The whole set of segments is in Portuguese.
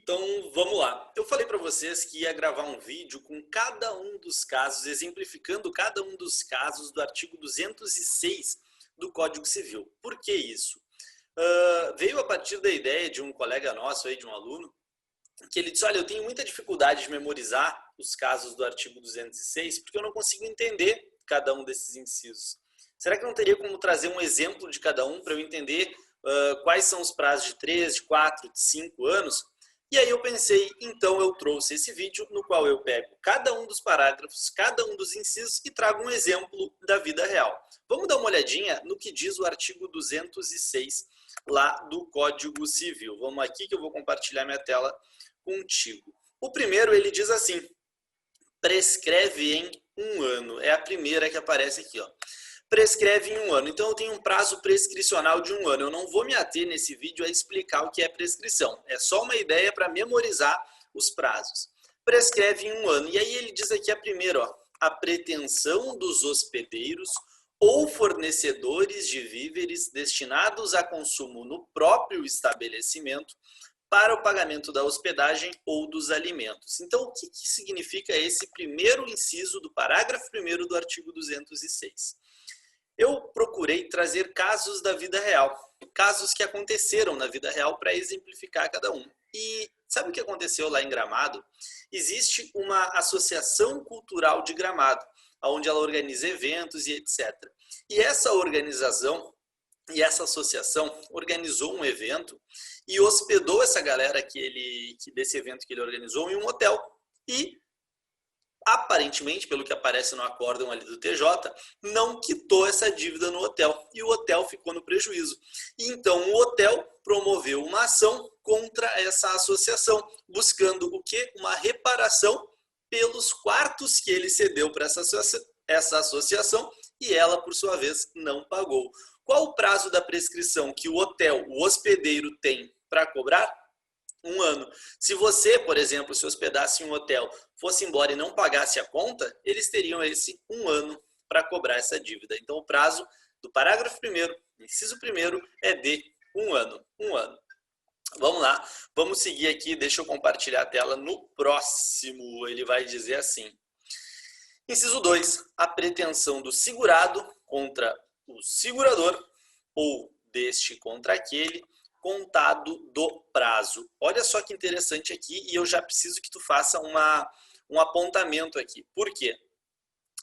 Então, vamos lá. Eu falei para vocês que ia gravar um vídeo com cada um dos casos, exemplificando cada um dos casos do artigo 206 do Código Civil. Por que isso? Veio a partir da ideia de um colega nosso, aí, de um aluno, que ele disse, olha, eu tenho muita dificuldade de memorizar os casos do artigo 206 porque eu não consigo entender cada um desses incisos. Será que não teria como trazer um exemplo de cada um para eu entender quais são os prazos de 3, de 4, de 5 anos? E aí eu pensei, então eu trouxe esse vídeo no qual eu pego cada um dos parágrafos, cada um dos incisos e trago um exemplo da vida real. Vamos dar uma olhadinha no que diz o artigo 206 lá do Código Civil. Vamos aqui que eu vou compartilhar minha tela contigo. O primeiro, ele diz assim, prescreve em 1 ano. É a primeira que aparece aqui, ó. Prescreve em 1 ano. Então eu tenho um prazo prescricional de 1 ano. Eu não vou me ater nesse vídeo a explicar o que é prescrição. É só uma ideia para memorizar os prazos. Prescreve em 1 ano. E aí ele diz aqui a primeira, ó, a pretensão dos hospedeiros ou fornecedores de víveres destinados a consumo no próprio estabelecimento para o pagamento da hospedagem ou dos alimentos. Então, o que significa esse primeiro inciso do parágrafo 1º do artigo 206? Eu procurei trazer casos da vida real, casos que aconteceram na vida real para exemplificar cada um. E sabe o que aconteceu lá em Gramado? Existe uma associação cultural de Gramado, onde ela organiza eventos e etc. E essa organização e essa associação organizou um evento e hospedou essa galera desse evento que ele organizou em um hotel. E aparentemente, pelo que aparece no acórdão ali do TJ, não quitou essa dívida no hotel. E o hotel ficou no prejuízo. E então o hotel promoveu uma ação contra essa associação, buscando o quê? Uma reparação pelos quartos que ele cedeu para essa associação e ela, por sua vez, não pagou. Qual o prazo da prescrição que o hotel, o hospedeiro, tem para cobrar? 1 ano. Se você, por exemplo, se hospedasse em um hotel, fosse embora e não pagasse a conta, eles teriam esse 1 ano para cobrar essa dívida. Então, o prazo do parágrafo 1º, inciso 1º, é de 1 ano. 1 ano. Vamos lá, vamos seguir aqui, deixa eu compartilhar a tela no próximo. Ele vai dizer assim. Inciso 2, a pretensão do segurado contra o segurador ou deste contra aquele, contado do prazo. Olha só que interessante aqui e eu já preciso que tu faça um apontamento aqui. Por quê?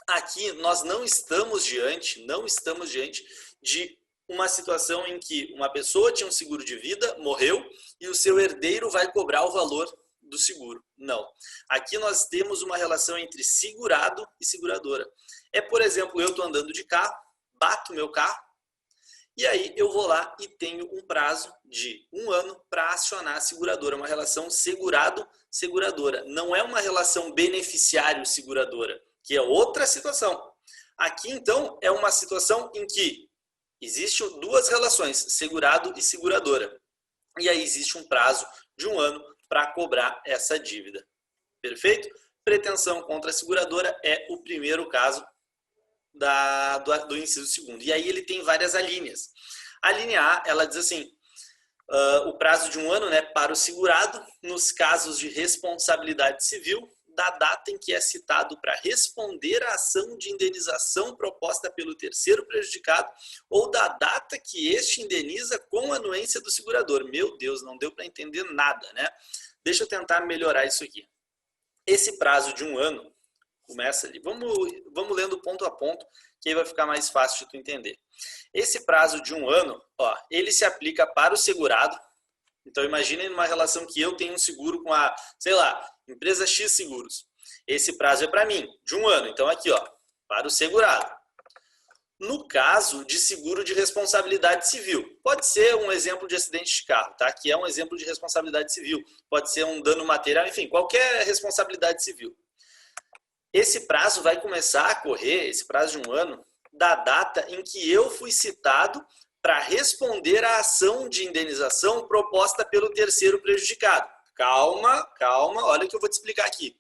Aqui nós não estamos diante de uma situação em que uma pessoa tinha um seguro de vida, morreu e o seu herdeiro vai cobrar o valor do seguro. Não. Aqui nós temos uma relação entre segurado e seguradora. É, por exemplo, eu estou andando de carro, bato meu carro, e aí eu vou lá e tenho um prazo de 1 ano para acionar a seguradora. Uma relação segurado-seguradora. Não é uma relação beneficiário-seguradora, que é outra situação. Aqui, então, é uma situação em que existem 2 relações, segurado e seguradora. E aí existe um prazo de 1 ano para cobrar essa dívida. Perfeito? Pretensão contra a seguradora é o primeiro caso do inciso 2º. E aí ele tem várias alíneas. A linha A, ela diz assim, o prazo de 1 ano, né, para o segurado, nos casos de responsabilidade civil, da data em que é citado para responder à ação de indenização proposta pelo terceiro prejudicado ou da data que este indeniza com a anuência do segurador. Meu Deus, não deu para entender nada, né? Deixa eu tentar melhorar isso aqui. Esse prazo de 1 ano, começa ali. Vamos lendo ponto a ponto, que aí vai ficar mais fácil de tu entender. Esse prazo de 1 ano, ó, ele se aplica para o segurado. Então, imaginem uma relação que eu tenho um seguro com a, sei lá, empresa X Seguros. Esse prazo é para mim, de 1 ano. Então, aqui, ó, para o segurado. No caso de seguro de responsabilidade civil, pode ser um exemplo de acidente de carro, tá? Que é um exemplo de responsabilidade civil. Pode ser um dano material, enfim, qualquer responsabilidade civil. Esse prazo vai começar a correr, esse prazo de 1 ano, da data em que eu fui citado para responder à ação de indenização proposta pelo terceiro prejudicado. Calma, calma, olha o que eu vou te explicar aqui.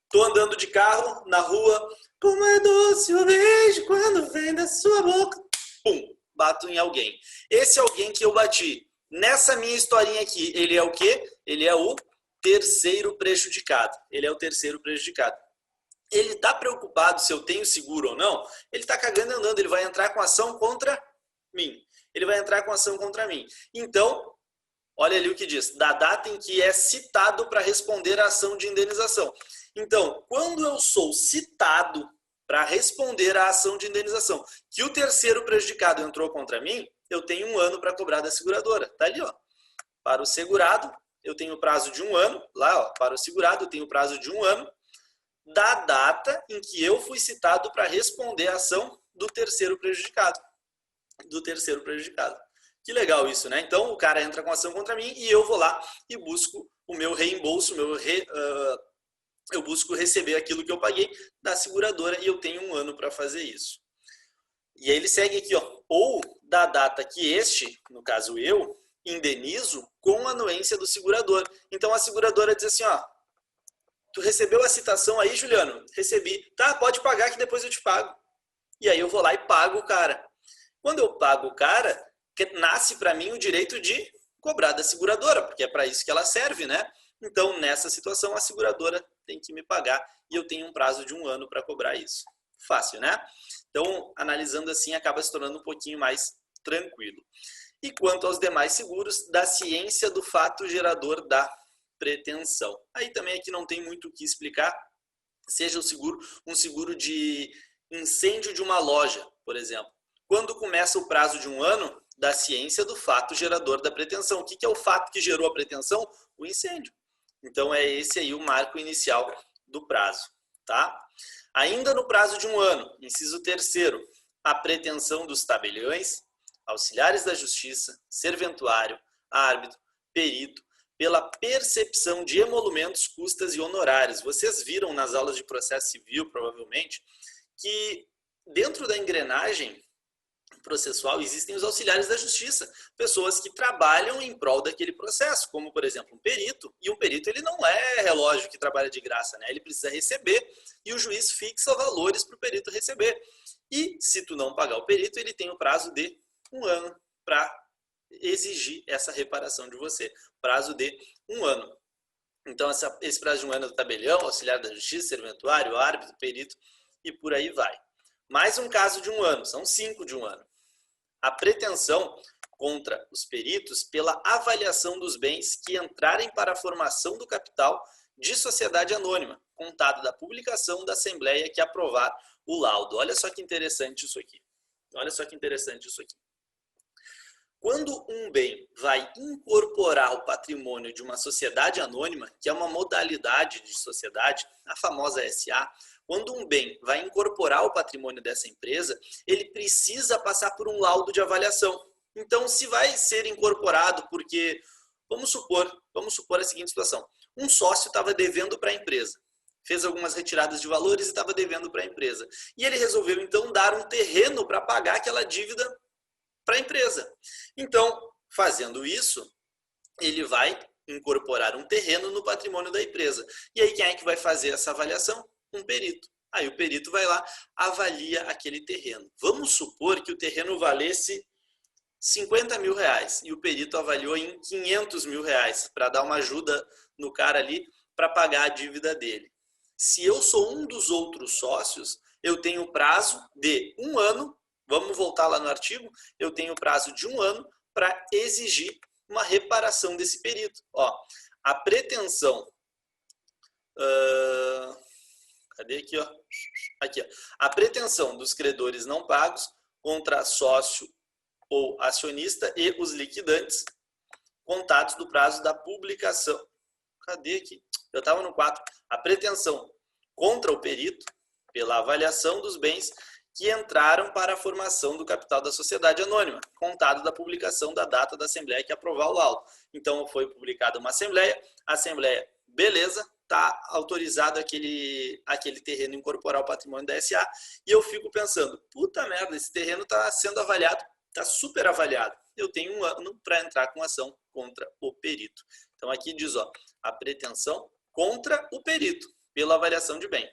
Estou andando de carro na rua, como é doce o beijo quando vem da sua boca. Pum, bato em alguém. Esse alguém que eu bati, nessa minha historinha aqui, ele é o quê? Ele é o terceiro prejudicado. Ele é o terceiro prejudicado. Ele está preocupado se eu tenho seguro ou não? Ele está cagando e andando, ele vai entrar com ação contra mim. Ele vai entrar com ação contra mim. Então, olha ali o que diz, da data em que é citado para responder à ação de indenização. Então, quando eu sou citado para responder à ação de indenização, que o terceiro prejudicado entrou contra mim, eu tenho 1 ano para cobrar da seguradora. Está ali, ó. Para o segurado, eu tenho prazo de 1 ano. Lá, ó, para o segurado, eu tenho prazo de 1 ano da data em que eu fui citado para responder à ação do terceiro prejudicado. Que legal isso, né? Então, o cara entra com ação contra mim e eu vou lá e busco o meu reembolso, eu busco receber aquilo que eu paguei da seguradora e eu tenho 1 ano para fazer isso. E aí ele segue aqui, ó, ou da data que este, no caso eu, indenizo com a anuência do segurador. Então, a seguradora diz assim, ó, tu recebeu a citação aí, Juliano? Recebi. Tá, pode pagar que depois eu te pago. E aí eu vou lá e pago o cara. Quando eu pago o cara, nasce para mim o direito de cobrar da seguradora, porque é para isso que ela serve, né? Então, nessa situação, a seguradora tem que me pagar e eu tenho um prazo de 1 ano para cobrar isso. Fácil, né? Então, analisando assim, acaba se tornando um pouquinho mais tranquilo. E quanto aos demais seguros, da ciência do fato gerador da pretensão. Aí também aqui não tem muito o que explicar, seja um seguro de incêndio de uma loja, por exemplo. Quando começa o prazo de 1 ano, da ciência do fato gerador da pretensão. O que é o fato que gerou a pretensão? O incêndio. Então, é esse aí o marco inicial do prazo, tá? Ainda no prazo de 1 ano, inciso 3º, a pretensão dos tabeliões, auxiliares da justiça, serventuário, árbitro, perito, pela percepção de emolumentos, custas e honorários. Vocês viram nas aulas de processo civil, provavelmente, que dentro da engrenagem processual existem os auxiliares da justiça, pessoas que trabalham em prol daquele processo, como por exemplo um perito, e um perito ele não é relógio que trabalha de graça, né? Ele precisa receber e o juiz fixa valores para o perito receber. E se tu não pagar o perito, ele tem o prazo de 1 ano para exigir essa reparação de você, prazo de 1 ano. Então esse prazo de 1 ano é do tabelião, auxiliar da justiça, serventuário, árbitro, perito e por aí vai. Mais um caso de 1 ano, são 5 de 1 ano. A pretensão contra os peritos pela avaliação dos bens que entrarem para a formação do capital de sociedade anônima, contado da publicação da Assembleia que aprovar o laudo. Olha só que interessante isso aqui. Quando um bem vai incorporar o patrimônio de uma sociedade anônima, que é uma modalidade de sociedade, a famosa SA, quando um bem vai incorporar o patrimônio dessa empresa, ele precisa passar por um laudo de avaliação. Então, se vai ser incorporado porque, vamos supor a seguinte situação, um sócio estava devendo para a empresa, fez algumas retiradas de valores e estava devendo para a empresa. E ele resolveu, então, dar um terreno para pagar aquela dívida para a empresa. Então, fazendo isso, ele vai incorporar um terreno no patrimônio da empresa. E aí, quem é que vai fazer essa avaliação? Um perito. Aí o perito vai lá, avalia aquele terreno. Vamos supor que o terreno valesse 50 mil reais e o perito avaliou em 500 mil reais para dar uma ajuda no cara ali para pagar a dívida dele. Se eu sou um dos outros sócios, eu tenho prazo de 1 ano, vamos voltar lá no artigo, eu tenho prazo de 1 ano para exigir uma reparação desse perito. Ó, a pretensão... Cadê aqui, ó? Aqui, ó. A pretensão dos credores não pagos contra sócio ou acionista e os liquidantes contados do prazo da publicação. Cadê aqui? Eu estava no 4. A pretensão contra o perito pela avaliação dos bens que entraram para a formação do capital da sociedade anônima, contado da publicação da data da Assembleia que aprovar o laudo. Então, foi publicada uma Assembleia, a Assembleia, beleza, está autorizado aquele terreno incorporar o patrimônio da SA, e eu fico pensando, puta merda, esse terreno está sendo avaliado, está super avaliado, eu tenho 1 ano para entrar com ação contra o perito. Então aqui diz, ó, a pretensão contra o perito, pela avaliação de bem.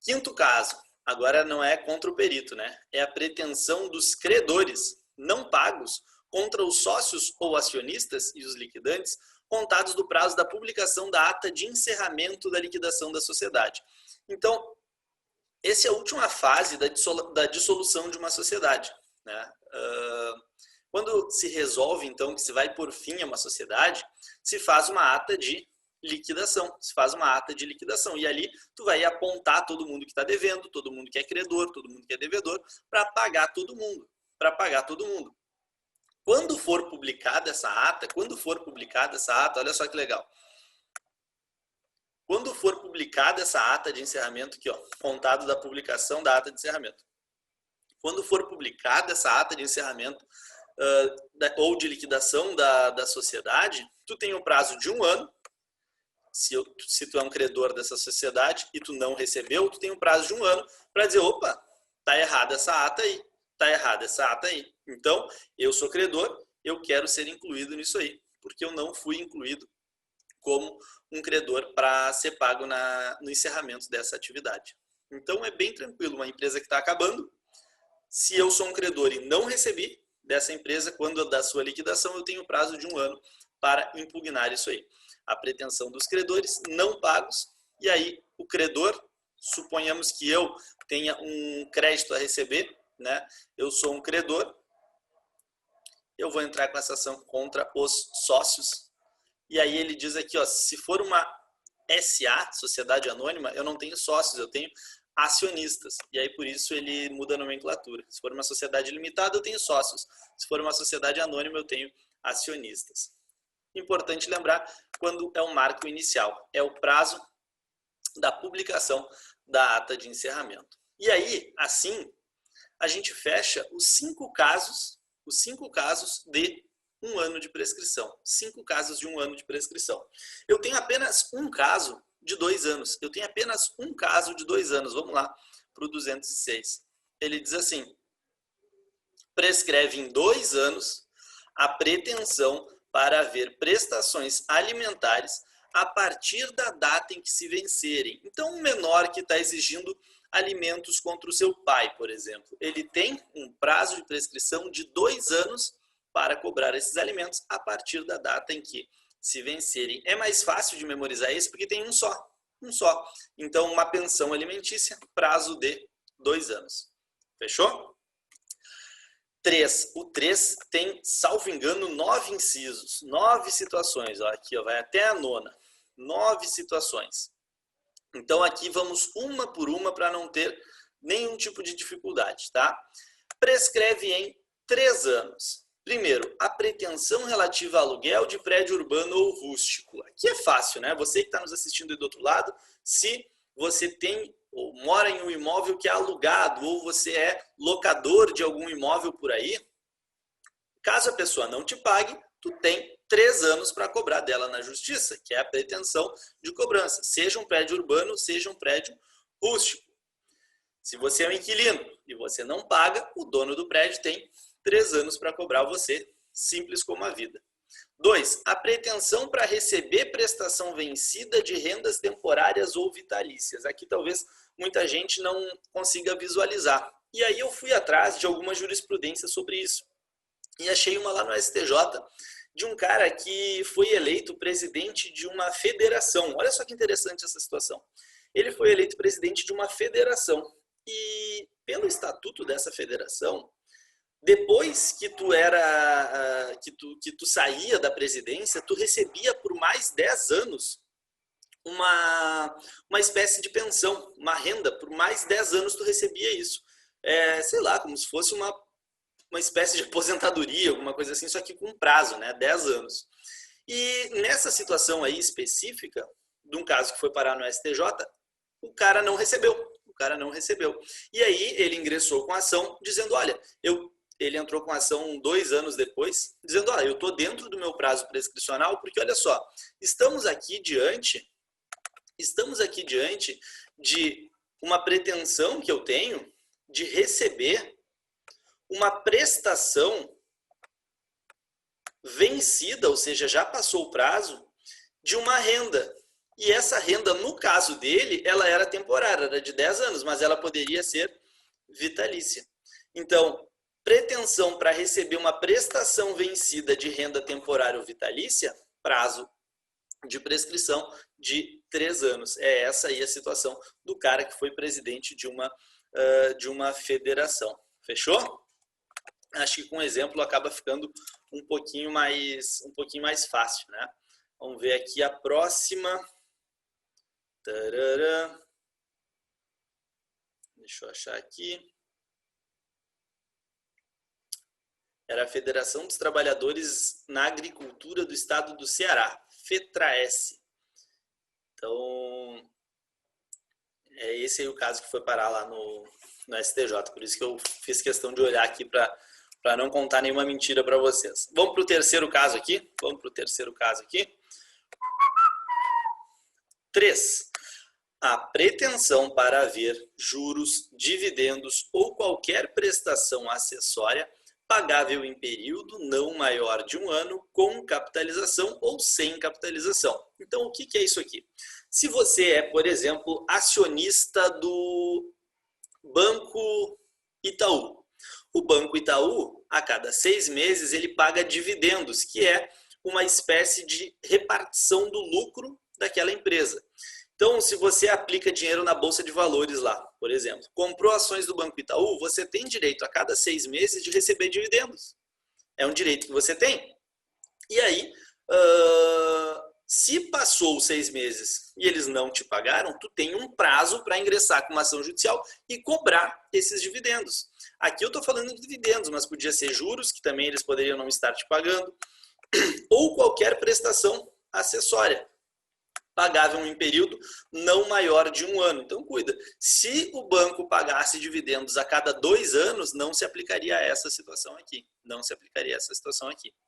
5º caso, agora não é contra o perito, né? É a pretensão dos credores não pagos contra os sócios ou acionistas e os liquidantes contados do prazo da publicação da ata de encerramento da liquidação da sociedade. Então, essa é a última fase da dissolução de uma sociedade, né? Quando se resolve, então, que se vai por fim a uma sociedade, se faz uma ata de liquidação. E ali tu vai apontar todo mundo que está devendo, todo mundo que é credor, todo mundo que é devedor, para pagar todo mundo. Quando for publicada essa ata, olha só que legal. Quando for publicada essa ata de encerramento aqui, ó, contado da publicação da ata de encerramento. Quando for publicada essa ata de encerramento ou de liquidação da sociedade, tu tem um prazo de 1 ano. Se tu é um credor dessa sociedade e tu não recebeu, tu tem um prazo de 1 ano para dizer, opa, tá errada essa ata aí. Então, eu sou credor, eu quero ser incluído nisso aí, porque eu não fui incluído como um credor para ser pago no encerramento dessa atividade. Então, é bem tranquilo, uma empresa que está acabando, se eu sou um credor e não recebi dessa empresa, quando da sua liquidação, eu tenho prazo de 1 ano para impugnar isso aí. A pretensão dos credores não pagos, e aí o credor, suponhamos que eu tenha um crédito a receber, né? Eu sou um credor, eu vou entrar com essa ação contra os sócios, e aí ele diz aqui, ó, se for uma SA, Sociedade Anônima, eu não tenho sócios, eu tenho acionistas, e aí por isso ele muda a nomenclatura. Se for uma sociedade limitada, eu tenho sócios. Se for uma sociedade anônima, eu tenho acionistas. Importante lembrar, quando é o marco inicial, é o prazo da publicação da ata de encerramento. E aí, assim, a gente fecha os 5 casos de 1 ano de prescrição. 5 casos de 1 ano de prescrição. Eu tenho apenas um caso de 2 anos. Vamos lá para o 206. Ele diz assim, prescreve em 2 anos a pretensão para haver prestações alimentares a partir da data em que se vencerem. Então, um menor que está exigindo alimentos contra o seu pai, por exemplo, ele tem um prazo de prescrição de 2 anos para cobrar esses alimentos a partir da data em que se vencerem. É mais fácil de memorizar isso porque tem um só. Então, uma pensão alimentícia, prazo de 2 anos. Fechou? 3. O 3 tem, salvo engano, 9 incisos, 9 situações. Ó, aqui ó, vai até a 9ª. 9 situações. Então, aqui vamos uma por uma para não ter nenhum tipo de dificuldade, tá? Prescreve em 3 anos. Primeiro, a pretensão relativa a aluguel de prédio urbano ou rústico. Aqui é fácil, né? Você que está nos assistindo aí do outro lado, se você tem ou mora em um imóvel que é alugado, ou você é locador de algum imóvel por aí, caso a pessoa não te pague, tu tem 3 anos para cobrar dela na justiça, que é a pretensão de cobrança, seja um prédio urbano, seja um prédio rústico. Se você é um inquilino e você não paga, o dono do prédio tem 3 anos para cobrar você, simples como a vida. 2. A pretensão para receber prestação vencida de rendas temporárias ou vitalícias. Aqui talvez muita gente não consiga visualizar. E aí eu fui atrás de alguma jurisprudência sobre isso. E achei uma lá no STJ de um cara que foi eleito presidente de uma federação. Olha só que interessante essa situação. Ele foi eleito presidente de uma federação. E pelo estatuto dessa federação, depois que tu saía da presidência, tu recebia por mais 10 anos uma espécie de pensão, uma renda. Por mais 10 anos tu recebia isso. Sei lá, como se fosse uma espécie de aposentadoria, alguma coisa assim, só que com prazo, né? 10 anos. E nessa situação aí específica, de um caso que foi parar no STJ, o cara não recebeu. E aí ele ingressou com a ação dizendo, olha, ele entrou com a ação 2 anos depois, dizendo, eu estou dentro do meu prazo prescricional, porque olha só, estamos aqui diante de uma pretensão que eu tenho de receber uma prestação vencida, ou seja, já passou o prazo, de uma renda. E essa renda, no caso dele, ela era temporária, era de 10 anos, mas ela poderia ser vitalícia. Então, pretensão para receber uma prestação vencida de renda temporária ou vitalícia, prazo de prescrição de 3 anos. É essa aí a situação do cara que foi presidente de uma federação. Fechou? Acho que com exemplo acaba ficando um pouquinho mais fácil, né? Vamos ver aqui a próxima. Tarará. Deixa eu achar aqui. Era a Federação dos Trabalhadores na Agricultura do Estado do Ceará, FETRAES. Então, é esse aí o caso que foi parar lá no STJ. Por isso que eu fiz questão de olhar aqui para não contar nenhuma mentira para vocês. Vamos para o terceiro caso aqui. 3. A pretensão para haver juros, dividendos ou qualquer prestação acessória pagável em período não maior de 1 ano, com capitalização ou sem capitalização. Então, o que é isso aqui? Se você é, por exemplo, acionista do Banco Itaú. O Banco Itaú, a cada 6 meses, ele paga dividendos, que é uma espécie de repartição do lucro daquela empresa. Então, se você aplica dinheiro na Bolsa de Valores lá, por exemplo, comprou ações do Banco Itaú, você tem direito a cada 6 meses de receber dividendos. É um direito que você tem. E aí, se passou os 6 meses e eles não te pagaram, tu tem um prazo para ingressar com uma ação judicial e cobrar esses dividendos. Aqui eu estou falando de dividendos, mas podia ser juros, que também eles poderiam não estar te pagando, ou qualquer prestação acessória, pagável em período não maior de 1 ano. Então, cuida. Se o banco pagasse dividendos a cada 2 anos, não se aplicaria essa situação aqui.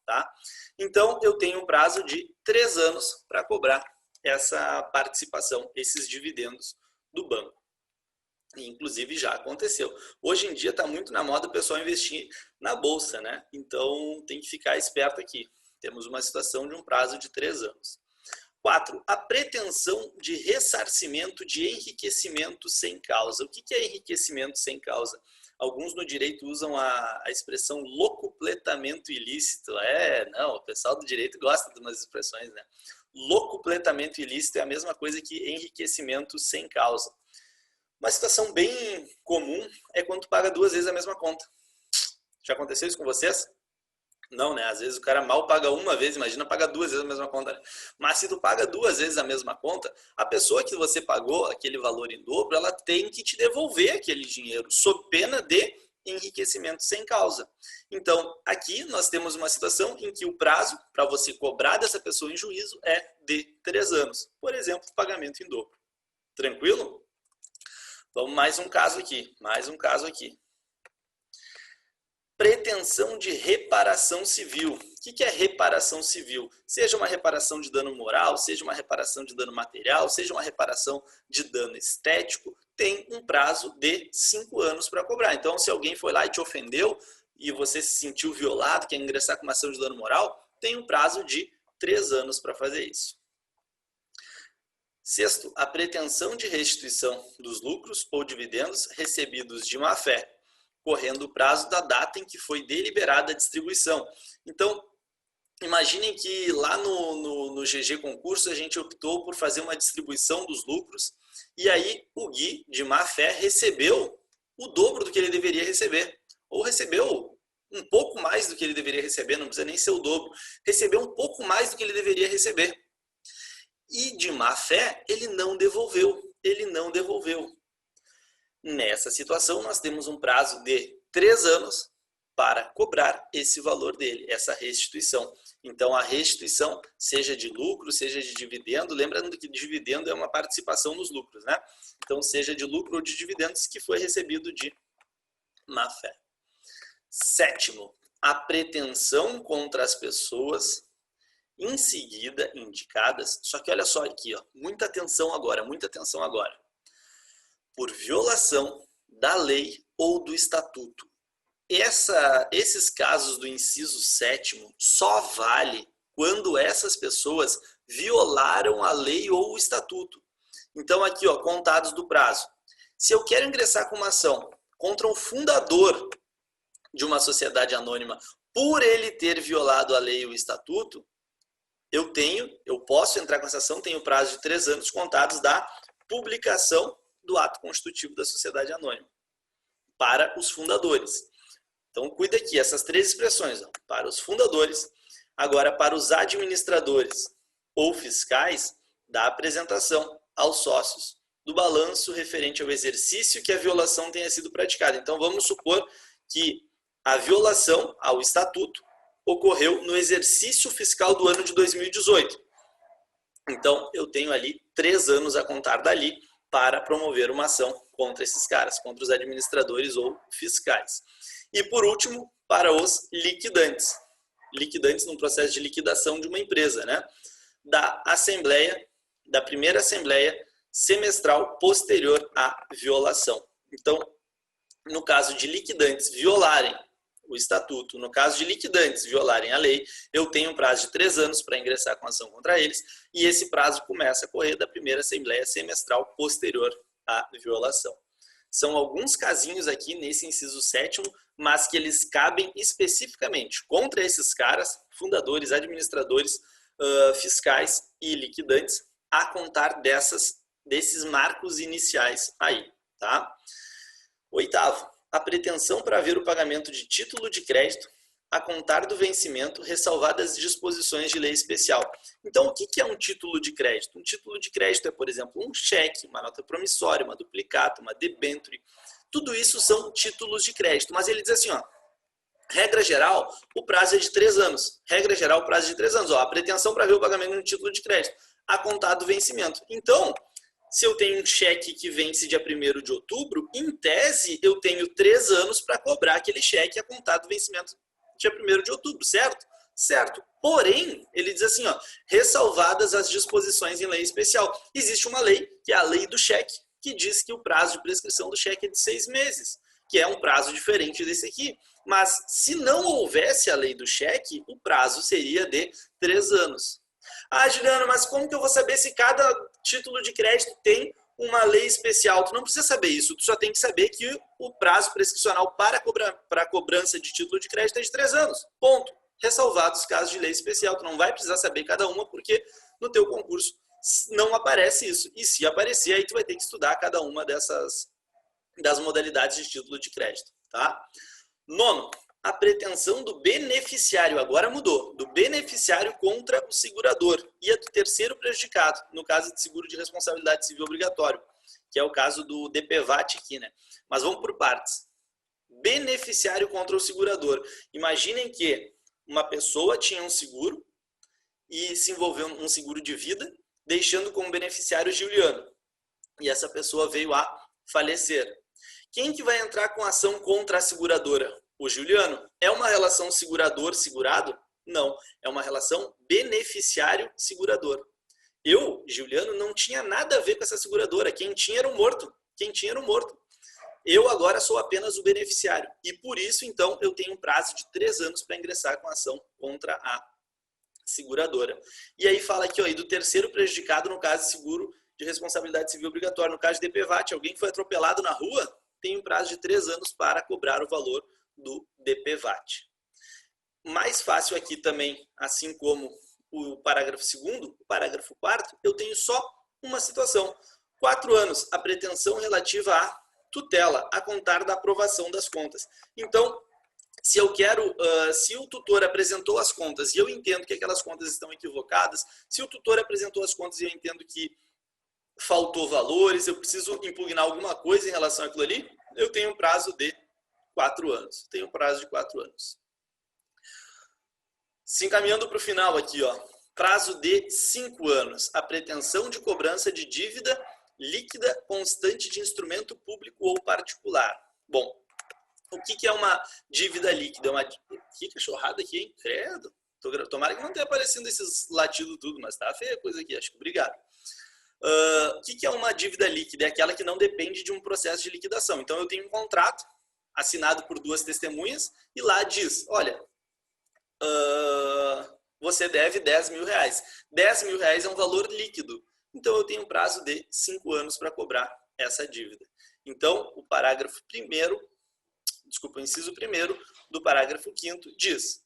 Tá? Então, eu tenho um prazo de 3 anos para cobrar essa participação, esses dividendos do banco. E, inclusive, já aconteceu. Hoje em dia está muito na moda o pessoal investir na bolsa, né? Então, tem que ficar esperto aqui. Temos uma situação de um prazo de 3 anos. 4. A pretensão de ressarcimento de enriquecimento sem causa. O que é enriquecimento sem causa? Alguns no direito usam a expressão locupletamento ilícito. Não, o pessoal do direito gosta de umas expressões, né? Locupletamento ilícito é a mesma coisa que enriquecimento sem causa. Uma situação bem comum é quando tu paga 2 vezes a mesma conta. Já aconteceu isso com vocês? Não, né? Às vezes o cara mal paga uma vez, imagina pagar 2 vezes a mesma conta. Né? Mas se tu paga 2 vezes a mesma conta, a pessoa que você pagou aquele valor em dobro, ela tem que te devolver aquele dinheiro, sob pena de enriquecimento sem causa. Então, aqui nós temos uma situação em que o prazo para você cobrar dessa pessoa em juízo é de 3 anos. Por exemplo, pagamento em dobro. Tranquilo? Vamos mais um caso aqui. Pretensão de reparação civil. O que é reparação civil? Seja uma reparação de dano moral, seja uma reparação de dano material, seja uma reparação de dano estético, tem um prazo de 5 anos para cobrar. Então, se alguém foi lá e te ofendeu e você se sentiu violado, quer ingressar com uma ação de dano moral, tem um prazo de 3 anos para fazer isso. 6. A pretensão de restituição dos lucros ou dividendos recebidos de má fé, correndo o prazo da data em que foi deliberada a distribuição. Então, imaginem que lá no GG Concurso a gente optou por fazer uma distribuição dos lucros e aí o Gui, de má fé, recebeu o dobro do que ele deveria receber. Ou recebeu um pouco mais do que ele deveria receber, não precisa nem ser o dobro. Recebeu um pouco mais do que ele deveria receber. E de má fé, ele não devolveu. Nessa situação, nós temos um prazo de 3 anos para cobrar esse valor dele, essa restituição. Então, a restituição, seja de lucro, seja de dividendo, lembrando que dividendo é uma participação nos lucros, né? Então, seja de lucro ou de dividendos que foi recebido de má fé. 7. A pretensão contra as pessoas em seguida indicadas, só que olha só aqui, ó, muita atenção agora. Por violação da lei ou do estatuto. Esses casos do inciso 7º só vale quando essas pessoas violaram a lei ou o estatuto. Então aqui, ó, contados do prazo. Se eu quero ingressar com uma ação contra um fundador de uma sociedade anônima por ele ter violado a lei ou o estatuto, eu posso entrar com essa ação, tenho prazo de 3 anos contados da publicação do ato constitutivo da sociedade anônima para os fundadores. Então, cuida aqui, essas 3 expressões, ó, para os fundadores. Agora, para os administradores ou fiscais, da apresentação aos sócios do balanço referente ao exercício que a violação tenha sido praticada. Então, vamos supor que a violação ao estatuto ocorreu no exercício fiscal do ano de 2018. Então, eu tenho ali 3 anos a contar dali para promover uma ação contra esses caras, contra os administradores ou fiscais. E, por último, para os liquidantes. Liquidantes num processo de liquidação de uma empresa, né? Da primeira assembleia semestral posterior à violação. Então, no caso de liquidantes violarem o estatuto, no caso de liquidantes violarem a lei, eu tenho um prazo de 3 anos para ingressar com ação contra eles, e esse prazo começa a correr da primeira assembleia semestral posterior à violação. São alguns casinhos aqui nesse inciso 7º, mas que eles cabem especificamente contra esses caras, fundadores, administradores, fiscais e liquidantes, a contar desses marcos iniciais aí, tá? 8º, a pretensão para haver o pagamento de título de crédito a contar do vencimento, ressalvadas as disposições de lei especial. Então, o que é um título de crédito? Um título de crédito é, por exemplo, um cheque, uma nota promissória, uma duplicata, uma debênture. Tudo isso são títulos de crédito. Mas ele diz assim, ó, regra geral, o prazo é de 3 anos. Regra geral, o prazo é de 3 anos. Ó, a pretensão para haver o pagamento de um título de crédito a contar do vencimento. Então, se eu tenho um cheque que vence dia 1º de outubro, em tese, eu tenho 3 anos para cobrar aquele cheque a contar do vencimento dia 1º de outubro, certo? Certo. Porém, ele diz assim, ó, ressalvadas as disposições em lei especial. Existe uma lei, que é a lei do cheque, que diz que o prazo de prescrição do cheque é de 6 meses, que é um prazo diferente desse aqui. Mas, se não houvesse a lei do cheque, o prazo seria de 3 anos. Ah, Juliano, mas como que eu vou saber se cada título de crédito tem uma lei especial? Tu não precisa saber isso, tu só tem que saber que o prazo prescricional para a cobrança de título de crédito é de 3 anos. Ponto. Ressalvados os casos de lei especial. Tu não vai precisar saber cada uma, porque no teu concurso não aparece isso. E se aparecer, aí tu vai ter que estudar cada uma das modalidades de título de crédito, tá? 9º, a pretensão do beneficiário, agora mudou, do beneficiário contra o segurador e a do terceiro prejudicado, no caso de seguro de responsabilidade civil obrigatório, que é o caso do DPVAT aqui, né? Mas vamos por partes. Beneficiário contra o segurador. Imaginem que uma pessoa tinha um seguro e se envolveu num seguro de vida, deixando como beneficiário Juliano. E essa pessoa veio a falecer. Quem que vai entrar com ação contra a seguradora? O Juliano. É uma relação segurador-segurado? Não. É uma relação beneficiário-segurador. Eu, Juliano, não tinha nada a ver com essa seguradora. Quem tinha era o morto. Quem tinha era o morto. Eu agora sou apenas o beneficiário. E por isso, então, eu tenho um prazo de 3 anos para ingressar com ação contra a seguradora. E aí fala aqui, ó, e do terceiro prejudicado, no caso de seguro de responsabilidade civil obrigatória. No caso de DPVAT, alguém que foi atropelado na rua, tem um prazo de 3 anos para cobrar o valor do DPVAT. Mais fácil aqui também, assim como o parágrafo 2º, o parágrafo 4º, eu tenho só uma situação. 4 anos, a pretensão relativa à tutela, a contar da aprovação das contas. Então, se eu quero, se o tutor apresentou as contas e eu entendo que aquelas contas estão equivocadas, se o tutor apresentou as contas e eu entendo que faltou valores, eu preciso impugnar alguma coisa em relação àquilo ali, eu tenho um prazo de 4 anos. Tenho um prazo de 4 anos. Se encaminhando para o final aqui, ó, prazo de 5 anos. A pretensão de cobrança de dívida líquida constante de instrumento público ou particular. Bom, o que é uma dívida líquida? Que cachorrada aqui, hein? Credo. Tomara que não tenha aparecendo esses latidos tudo, mas tá feia a coisa aqui, acho que obrigado. O que é uma dívida líquida? É aquela que não depende de um processo de liquidação. Então, eu tenho um contrato assinado por 2 testemunhas e lá diz, olha, você deve 10 mil reais. 10 mil reais é um valor líquido. Então, eu tenho um prazo de 5 anos para cobrar essa dívida. Então, o parágrafo 1º, o inciso 1º do parágrafo 5º diz,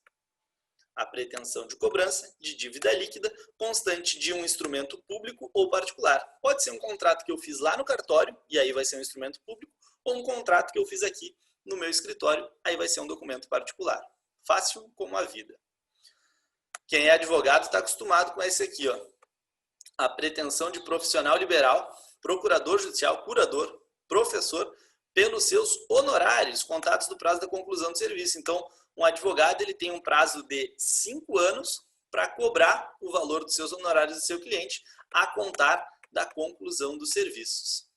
A pretensão de cobrança de dívida líquida constante de um instrumento público ou particular. Pode ser um contrato que eu fiz lá no cartório, e aí vai ser um instrumento público, ou um contrato que eu fiz aqui no meu escritório, aí vai ser um documento particular. Fácil como a vida. Quem é advogado está acostumado com esse aqui, ó. A pretensão de profissional liberal, procurador judicial, curador, professor, pelos seus honorários contados do prazo da conclusão do serviço. Então, um advogado ele tem um prazo de 5 anos para cobrar o valor dos seus honorários do seu cliente a contar da conclusão dos serviços.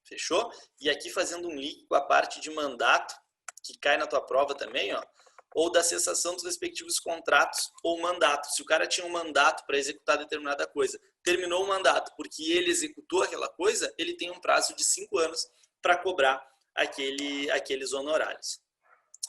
Fechou? E aqui fazendo um link com a parte de mandato, que cai na tua prova também, ó, ou da cessação dos respectivos contratos ou mandato. Se o cara tinha um mandato para executar determinada coisa, terminou o mandato porque ele executou aquela coisa, ele tem um prazo de 5 anos para cobrar aqueles honorários.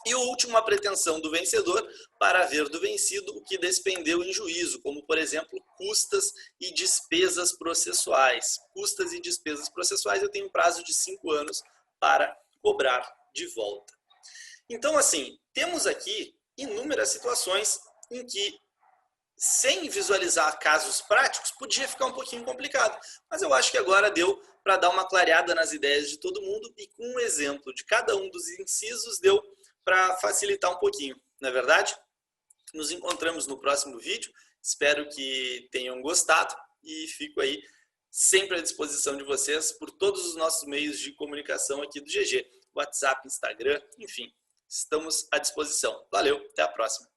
E o último, a pretensão do vencedor para haver do vencido o que despendeu em juízo, como, por exemplo, custas e despesas processuais. Custas e despesas processuais eu tenho um prazo de 5 anos para cobrar de volta. Então, assim, temos aqui inúmeras situações em que, sem visualizar casos práticos, podia ficar um pouquinho complicado. Mas eu acho que agora deu para dar uma clareada nas ideias de todo mundo e com um exemplo de cada um dos incisos deu para facilitar um pouquinho, não é verdade? Nos encontramos no próximo vídeo, espero que tenham gostado e fico aí sempre à disposição de vocês por todos os nossos meios de comunicação aqui do GG, WhatsApp, Instagram, enfim, estamos à disposição. Valeu, até a próxima.